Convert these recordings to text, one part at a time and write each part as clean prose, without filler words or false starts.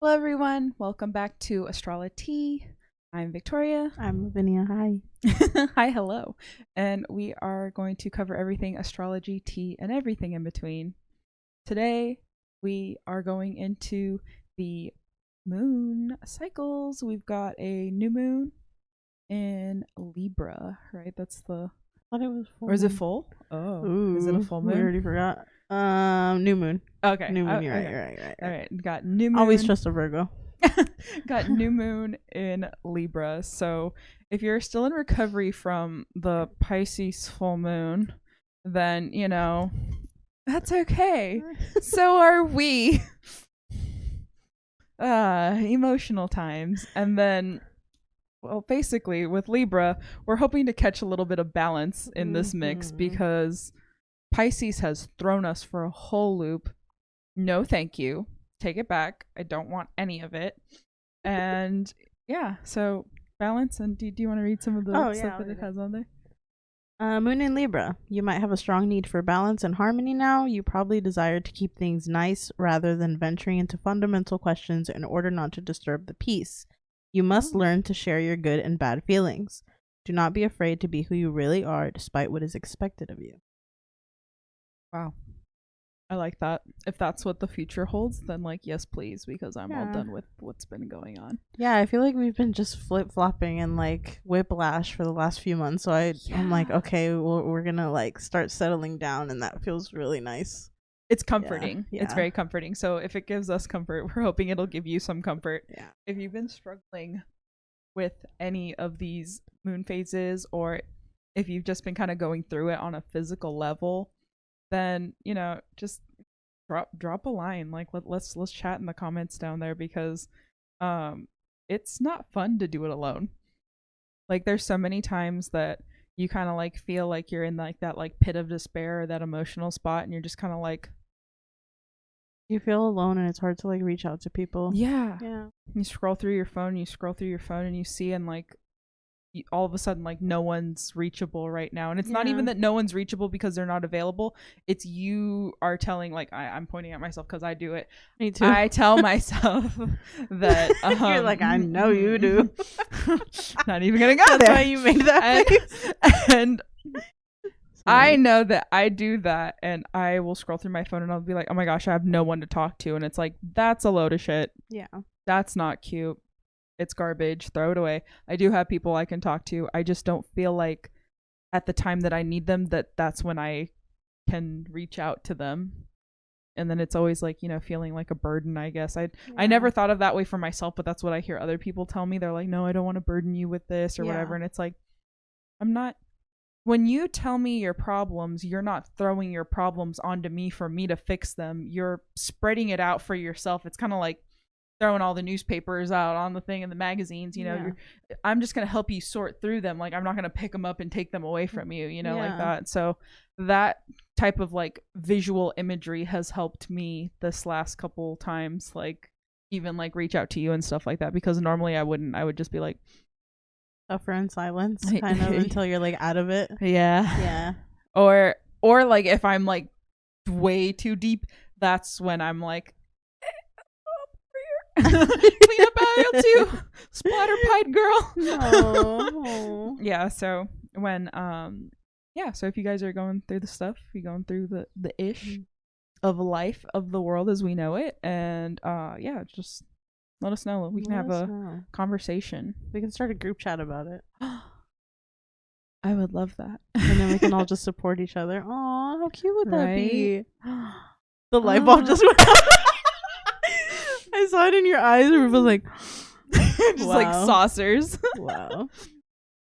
Hello, everyone. Welcome back to Astrolatea. I'm Victoria. I'm Lavinia. Hi. Hi, hello. And we are going to cover everything astrology, tea, and everything in between. Today, we are going into the moon cycles. We've got a new moon in Libra, right? That's the. I thought it was full. Or is it moon. full? Oh, Ooh, is it a full We moon? already forgot. New moon. Okay. New moon. You're okay. right. All right. Got new moon. Always trust a Virgo. Got new moon in Libra. So if you're still in recovery from the Pisces full moon, then, that's okay. So are we. Emotional times. And then, well, basically with Libra, we're hoping to catch a little bit of balance in this mix because Pisces has thrown us for a whole loop. No, thank you. Take it back. I don't want any of it. And yeah, so balance. And do you want to read some of the stuff that it has on there? Moon in Libra. You might have a strong need for balance and harmony now. You probably desire to keep things nice rather than venturing into fundamental questions in order not to disturb the peace. You must learn to share your good and bad feelings. Do not be afraid to be who you really are despite what is expected of you. Wow. I like that. If that's what the future holds, then yes, please, because I'm all done with what's been going on. Yeah, I feel like we've been just flip-flopping and whiplash for the last few months. So I'm like, okay, we're gonna start settling down, and that feels really nice. It's comforting. Yeah. It's very comforting. So if it gives us comfort, we're hoping it'll give you some comfort. Yeah. If you've been struggling with any of these moon phases, or if you've just been kind of going through it on a physical level, then just drop a line. Let's chat in the comments down there, because it's not fun to do it alone. There's so many times that you kind of feel like you're in that pit of despair, or that emotional spot, and you're just kind of you feel alone, and it's hard to reach out to people. Yeah. You scroll through your phone, and you see, and all of a sudden no one's reachable right now. And it's not even that no one's reachable because they're not available. It's you are telling, I'm pointing at myself because I do it. Me too. I tell myself that you're like, I know you do. Not even gonna go there. That's why you made that face. And I know that I do that, and I will scroll through my phone and I'll be like, oh my gosh, I have no one to talk to. And it's that's a load of shit. Yeah. That's not cute. It's garbage. Throw it away. I do have people I can talk to. I just don't feel like at the time that I need them, that's when I can reach out to them. And then it's always feeling like a burden, I guess. I never thought of that way for myself, but that's what I hear other people tell me. They're like, no, I don't want to burden you with this or whatever. And it's I'm not. When you tell me your problems, you're not throwing your problems onto me for me to fix them. You're spreading it out for yourself. It's kind of like throwing all the newspapers out on the thing in the magazines. I'm just going to help you sort through them. I'm not going to pick them up and take them away from you, like that. So that type of visual imagery has helped me this last couple times, even reach out to you and stuff like that, because normally I wouldn't. I would just be suffer in silence kind of until you're out of it. Yeah. Or if I'm way too deep, that's when I'm clean up aisle 2, splatter pied girl. No. Yeah, so when so if you guys are going through the stuff, you're going through the ish of life, of the world as we know it, and just let us know. We can have a conversation. We can start a group chat about it. I would love that. And then we can all just support each other. Aw, how cute would that be? The light bulb just went out. I saw it in your eyes. We were just saucers. Wow.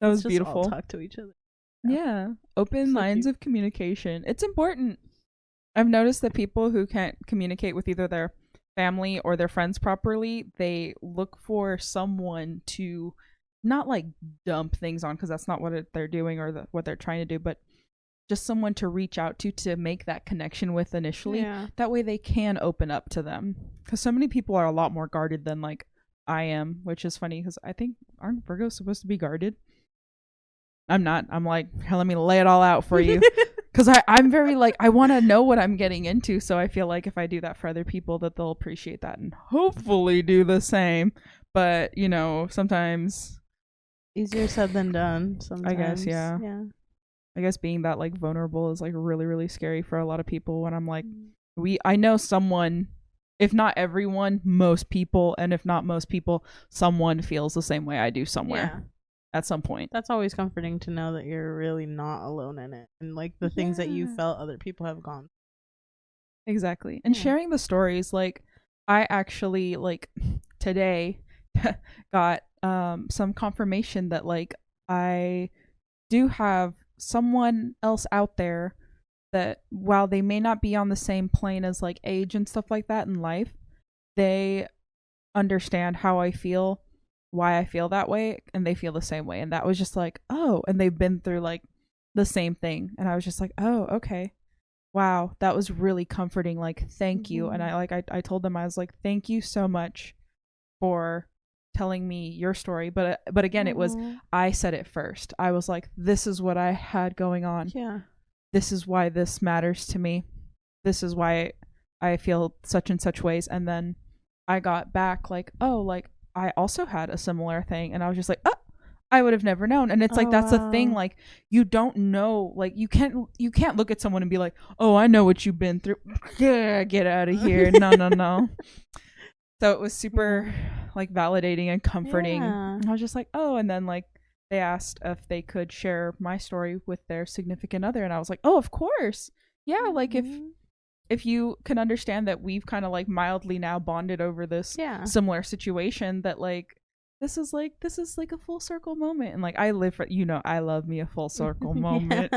That was beautiful. All talk to each other. Yeah. Open lines of communication. It's important. I've noticed that people who can't communicate with either their family or their friends properly, they look for someone to not dump things on, because that's not what they're doing or what they're trying to do, but just someone to reach out to make that connection with initially. Yeah. That way they can open up to them, because so many people are a lot more guarded than I am, which is funny because I think, aren't Virgos supposed to be guarded? I'm not. I'm here, let me lay it all out for you. Because I'm very like, I want to know what I'm getting into. So I feel like if I do that for other people, that they'll appreciate that and hopefully do the same. But, you know, sometimes. Easier said than done sometimes. I guess, yeah. Yeah. I guess being that like vulnerable is like really, really scary for a lot of people when I'm like, I know someone, if not everyone, most people, and if not most people, someone feels the same way I do somewhere at some point. That's always comforting to know that you're really not alone in it. And like the things that you felt other people have gone. Exactly. And sharing the stories, like I actually like today got some confirmation that like I do have someone else out there that while they may not be on the same plane as like age and stuff like that in life, they understand how I feel, why I feel that way, and they feel the same way. And that was just like, oh, and they've been through like the same thing. And I was just like, oh, okay. Wow, that was really comforting. Like, thank you. And I told them, I was like, thank you so much for telling me your story. But again, it was, I said it first. I was like, this is what I had going on. Yeah. This is why this matters to me. This is why I feel such and such ways. And then I got back like, oh, like I also had a similar thing. And I was just like, oh, I would have never known. And it's like, that's a thing. Like, you don't know, like you can't look at someone and be like, oh, I know what you've been through. Yeah, get out of here. No. So it was super like validating and comforting. And I was just like, oh, and then like they asked if they could share my story with their significant other. And I was like, oh, of course. Yeah. Like if you can understand that we've kind of like mildly now bonded over this similar situation, that like this is like a full circle moment. And like I live for, you know, I love me a full circle moment.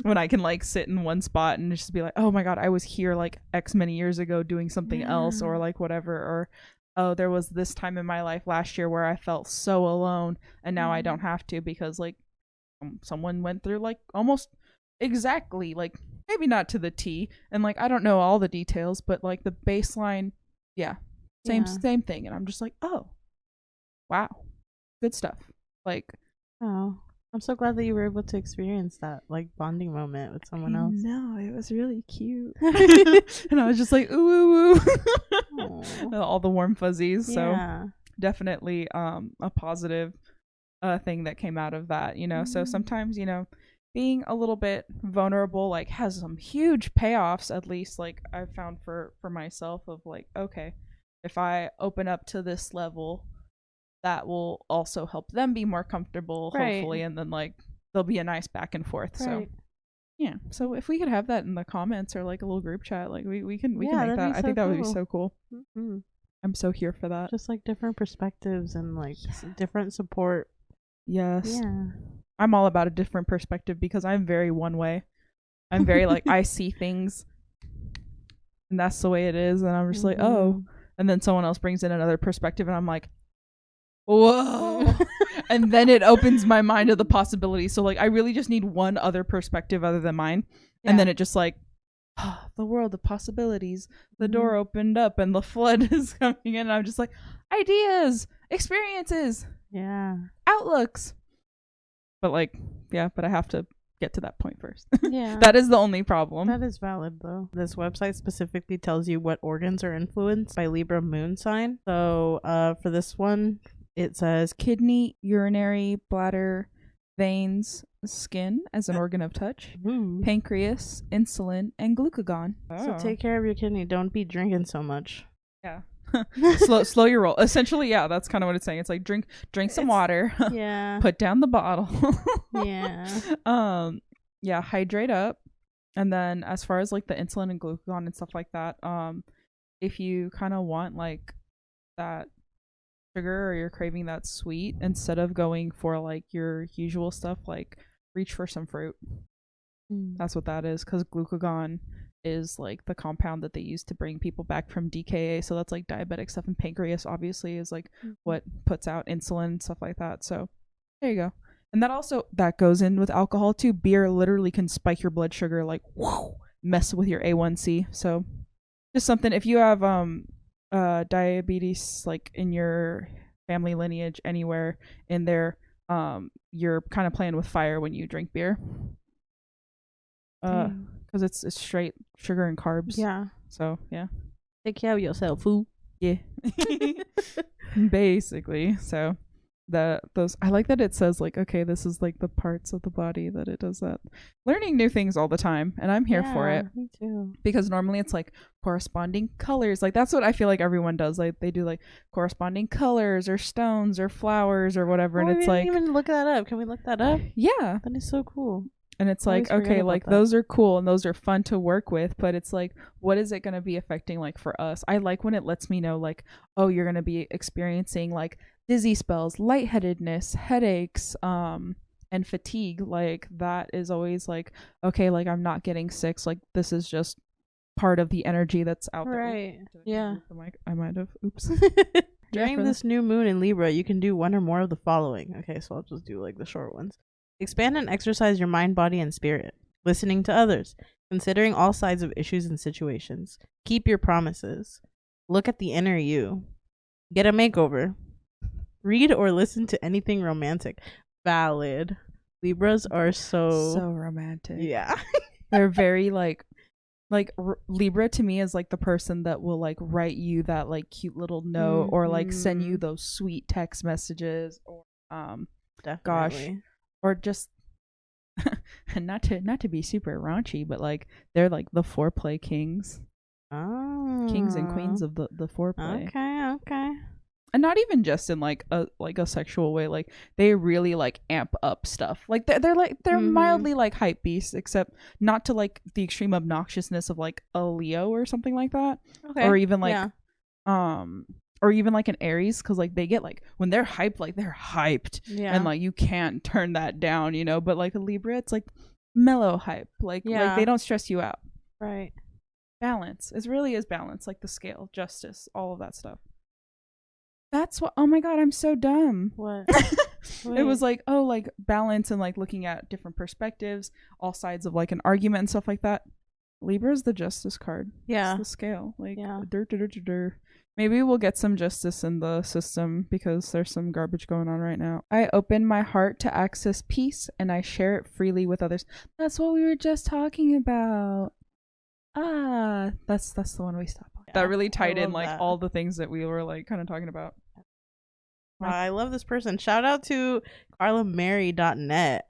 When I can like sit in one spot and just be like, oh my god, I was here like X many years ago doing something else, or like whatever, or oh, there was this time in my life last year where I felt so alone, and now I don't have to, because like someone went through like almost exactly, like maybe not to the T, and like I don't know all the details, but like the baseline, same thing. And I'm just like, oh wow, good stuff. Like, oh, I'm so glad that you were able to experience that like bonding moment with someone else. No, it was really cute. And I was just like, ooh, all the warm fuzzies. So definitely a positive thing that came out of that, you know. So sometimes, you know, being a little bit vulnerable like has some huge payoffs, at least like I've found for myself, of like, okay, if I open up to this level, that will also help them be more comfortable, hopefully, and then like there'll be a nice back and forth. So yeah, so if we could have that in the comments or like a little group chat, like we can make that. I think that would be so cool. I'm so here for that. Just like different perspectives and like different support. Yes. I'm all about a different perspective, because I'm very one way. I'm very like, I see things and that's the way it is, and I'm just like, oh, and then someone else brings in another perspective and I'm like, whoa. And then it opens my mind to the possibilities. So like I really just need one other perspective other than mine, and then it just like, the world of possibilities, the door opened up and the flood is coming in, and I'm just like, ideas, experiences, outlooks. But like, but I have to get to that point first. That is the only problem. That is valid though. This website specifically tells you what organs are influenced by Libra moon sign. So for this one, it says kidney, urinary, bladder, veins, skin as an organ of touch, pancreas, insulin, and glucagon. So take care of your kidney. Don't be drinking so much. slow your roll. Essentially, that's kind of what it's saying. It's like drink some water. Put down the bottle. Hydrate up. And then as far as like the insulin and glucagon and stuff like that, if you kind of want like that sugar, or you're craving that sweet, instead of going for like your usual stuff, like reach for some fruit. That's what that is, because glucagon is like the compound that they use to bring people back from DKA. So that's like diabetic stuff, and pancreas obviously is like what puts out insulin, stuff like that. So there you go. And that goes in with alcohol too. Beer literally can spike your blood sugar, like mess with your A1C. So just something, if you have diabetes like in your family lineage anywhere in there, you're kind of playing with fire when you drink beer. Dang. because it's straight sugar and carbs. Yeah. So yeah. Take care of yourself, fool. Yeah. Basically. So those I like that it says like, okay, this is like the parts of the body that it does that. Learning new things all the time, and I'm here for it. Me too. Because normally it's like corresponding colors. Like that's what I feel like everyone does. Like they do like corresponding colors or stones or flowers or whatever, and it's we like didn't even look that up. Can we look that up? yeah. That is so cool. And it's I like, always forget okay, about like that. those are cool and those are fun to work with, but it's like, what is it going to be affecting like for us? I like when it lets me know like, oh, you're going to be experiencing like dizzy spells, lightheadedness, headaches, and fatigue. Like that is always like, okay, like I'm not getting sick. Like this is just part of the energy that's out there. Right. Yeah. The mic? I might have. Oops. During for this new moon in Libra, you can do one or more of the following. Okay, so I'll just do like the short ones. Expand and exercise your mind, body, and spirit. Listening to others. Considering all sides of issues and situations. Keep your promises. Look at the inner you. Get a makeover. Read or listen to anything romantic. Valid. Libras are so romantic. yeah. They're very like Libra to me is like the person that will like write you that like cute little note or like send you those sweet text messages or Definitely. gosh, or just not to be super raunchy, but like they're like the foreplay kings. Kings and queens of the foreplay. Okay. And not even just in like a sexual way, like they really like amp up stuff. Like they're mildly like hype beasts, except not to like the extreme obnoxiousness of like a Leo or something like that. Okay. Or even like or even like an Aries, because like they get like when they're hyped, like they're hyped. Yeah. And like you can't turn that down, you know. But like a Libra, it's like mellow hype. Like they don't stress you out. Right. Balance. It really is balance, like the scale, justice, all of that stuff. That's what. Oh my god, I'm so dumb. What? It was like, oh, like balance and like looking at different perspectives, all sides of like an argument and stuff like that. Libra is the justice card. Yeah. It's the scale. Like, yeah. Maybe we'll get some justice in the system because there's some garbage going on right now. I open my heart to access peace and I share it freely with others. That's what we were just talking about. That's the one we stopped on. That really tied in like all the things that we were like kind of talking about. Wow, I love this person. Shout out to carlamary.net.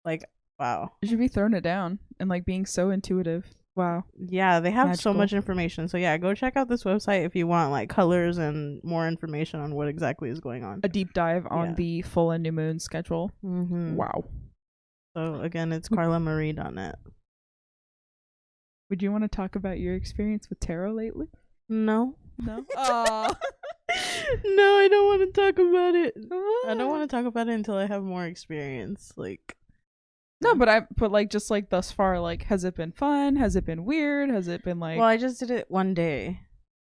Like, wow. You should be throwing it down and like being so intuitive. Wow. Yeah, they have Magical. so much information. So yeah, go check out this website if you want like colors and more information on what exactly is going on. A deep dive on the full and new moon schedule. Wow. So again, it's carlamary.net. Would you want to talk about your experience with tarot lately? No. Oh. No, I don't want to talk about it. What? I don't want to talk about it until I have more experience. Like, no, but like just like thus far, like has it been fun? Has it been weird? Has it been like? Well, I just did it one day,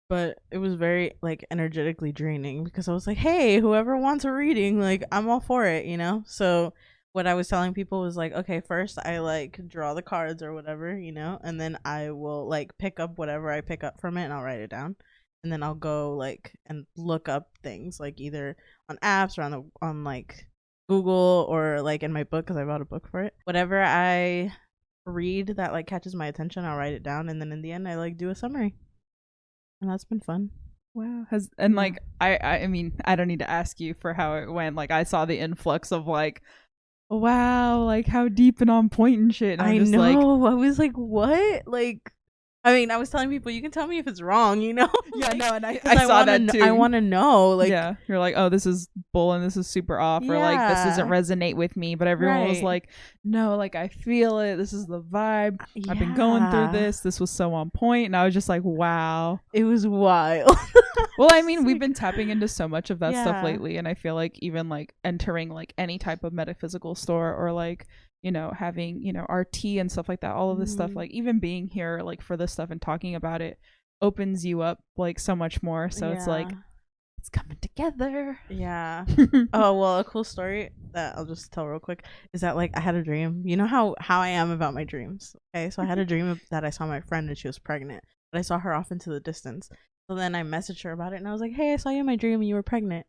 but it was very like energetically draining because I was like, hey, whoever wants a reading, like I'm all for it, you know. So what I was telling people was like, okay, first I like draw the cards or whatever, you know, and then I will like pick up whatever I pick up from it and I'll write it down. And then I'll go like and look up things like either on apps or on like Google or like in my book because I bought a book for it. Whatever I read that like catches my attention, I'll write it down, and then in the end I like do a summary. And that's been fun. Wow. Like I mean, I don't need to ask you for how it went. Like I saw the influx of like, wow, like how deep and on point and shit. And I know. I was like, what? Like, I mean, I was telling people, you can tell me if it's wrong, you know? Yeah, like, no, and I saw that too. I want to know. Like, yeah, you're like, oh, this is bull and this is super off, or like this doesn't resonate with me. But everyone was like, no, like I feel it. This is the vibe. Yeah. I've been going through this. This was so on point, and I was just like, wow, it was wild. Well, I mean, we've been tapping into so much of that stuff lately, and I feel like even like entering like any type of metaphysical store or like, you know, having, you know, our tea and stuff like that, all of this stuff, like even being here like for this stuff and talking about it opens you up like so much more. So it's like it's coming together. Yeah. Oh, well, a cool story that I'll just tell real quick is that like I had a dream. You know how I am about my dreams. Okay, so I had a dream that I saw my friend and she was pregnant, but I saw her off into the distance. So then I messaged her about it and I was like, hey, I saw you in my dream and you were pregnant.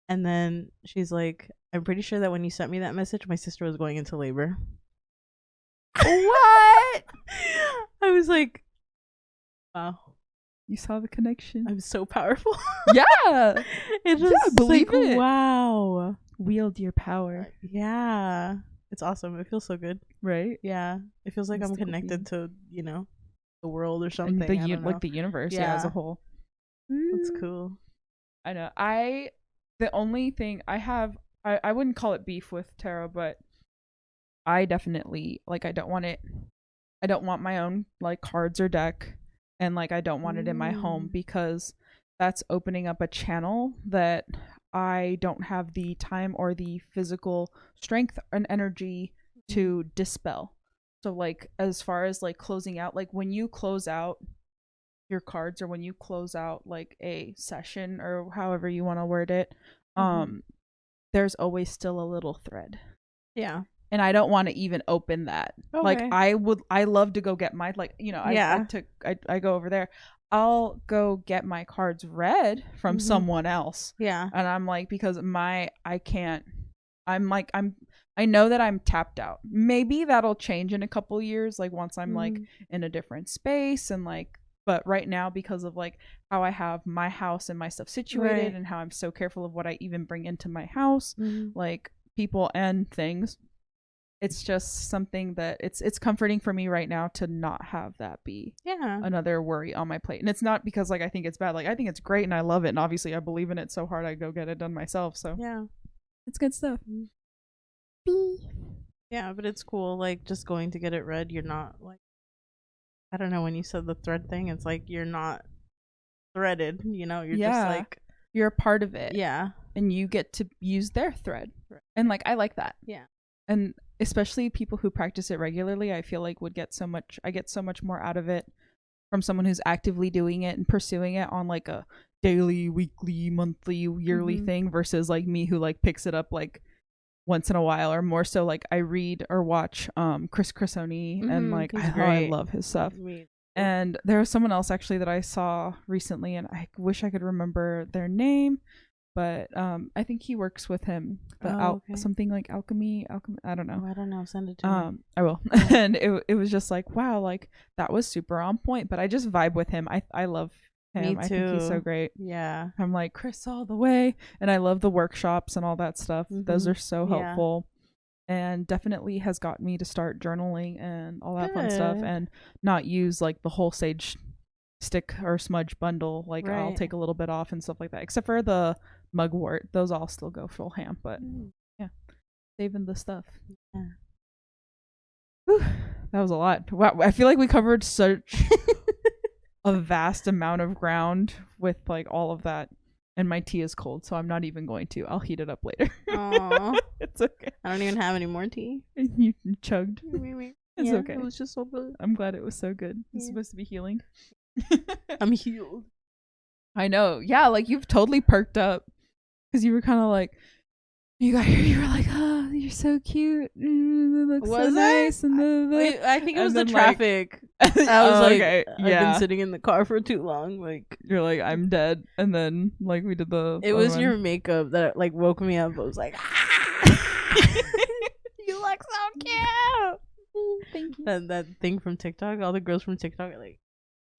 And then she's like, I'm pretty sure that when you sent me that message, my sister was going into labor. What? I was like, wow, You saw the connection. I'm so powerful. Yeah. It just believe like, it. wow. Wield your power. Yeah. It's awesome. It feels so good. Right? Yeah. It feels like I'm Mystical connected to, the world or And something. I don't know. like the universe, yeah, as a Yeah. whole. That's cool. I know. The only thing I have, I wouldn't call it beef with tarot, but I definitely, like, I don't want my own, like, cards or deck, and, like, I don't want it in my home because that's opening up a channel that I don't have the time or the physical strength and energy to dispel. So, like, as far as, like, closing out, like, when you close out your cards or when you close out, like, a session or however you want to word it, there's always still a little thread. Yeah. And I don't want to even open that. Okay. Like, I love to go get my, like, I go over there. I'll go get my cards read from someone else. Yeah. And I'm like, because I know that I'm tapped out. Maybe that'll change in a couple years, like once I'm like in a different space and like, but right now, because of like how I have my house and my stuff situated and how I'm so careful of what I even bring into my house, like people and things, it's just something that it's comforting for me right now to not have that be another worry on my plate. And it's not because like I think it's bad. Like, I think it's great and I love it, and obviously I believe in it so hard I go get it done myself. So yeah, it's good stuff. Yeah, but it's cool. Like, just going to get it read, you're not like, I don't know, when you said the thread thing, it's like you're not threaded, you're just like, you're a part of it. Yeah. And you get to use their thread. And like, I like that. Yeah. And especially people who practice it regularly, I feel like I get so much more out of it from someone who's actively doing it and pursuing it on like a daily, weekly, monthly, yearly thing versus like me who like picks it up like once in a while, or more so like I read or watch Chris Cresoni and like I love his stuff. And there was someone else actually that I saw recently, and I wish I could remember their name, but I think he works with him. Something like alchemy. I don't know. I don't know. Send it to me. I will. And it was just like, wow, like that was super on point. But I just vibe with him. I love him. Me too. I think he's so great. Yeah. I'm like, Chris all the way. And I love the workshops and all that stuff. Those are so helpful. And definitely has got me to start journaling and all that fun stuff, and not use like the whole sage stick or smudge bundle. Like I'll take a little bit off and stuff like that, except for the mugwort. Those all still go full ham, but yeah, saving the stuff. Yeah. Whew, that was a lot. Wow, I feel like we covered such a vast amount of ground with like all of that. And my tea is cold, so I'm not even going to. I'll heat it up later. Aww. It's okay. I don't even have any more tea. You chugged. It's okay. It was just so good. I'm glad it was so good. It's supposed to be healing. I'm healed. I know. Yeah, like you've totally perked up. Because you were kind of like, you got here, you were like, oh, you're so cute. It looks so nice. And I think it was the traffic. I was like, okay. I've been sitting in the car for too long. Like, you're like, I'm dead. And then like we did the it was your makeup that like woke me up. I was like, ah! You look so cute. Thank you. That thing from TikTok, all the girls from TikTok are like,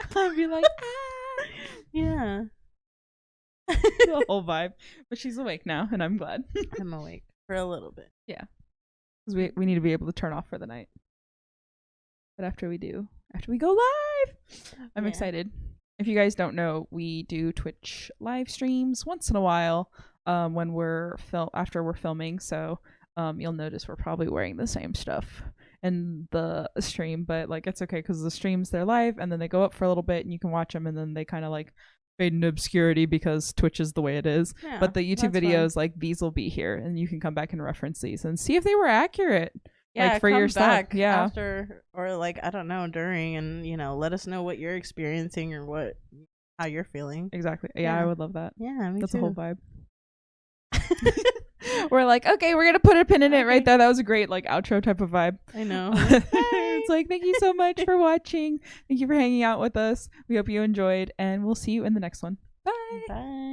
I'd be like, ah! Yeah. The whole vibe. But she's awake now, and I'm glad. I'm awake for a little bit. Yeah. Because we need to be able to turn off for the night. But after we go live, I'm excited. If you guys don't know, we do Twitch live streams once in a while when after we're filming. So you'll notice we're probably wearing the same stuff in the stream, but like it's okay because the streams, they're live and then they go up for a little bit and you can watch them, and then they kind of like fade into obscurity because Twitch is the way it is. Yeah, but the YouTube videos, fun. Like these will be here and you can come back and reference these and see if they were accurate. Yeah, like for come your back stuff. Yeah. After, or like, I don't know, during, and let us know what you're experiencing or how you're feeling. Exactly. Yeah, I would love that. Yeah, me That's too. a whole vibe. We're like, okay, we're gonna put a pin in it right there. That was a great like outro type of vibe. I know. It's like, thank you so much for watching. Thank you for hanging out with us. We hope you enjoyed, and we'll see you in the next one. Bye. Bye.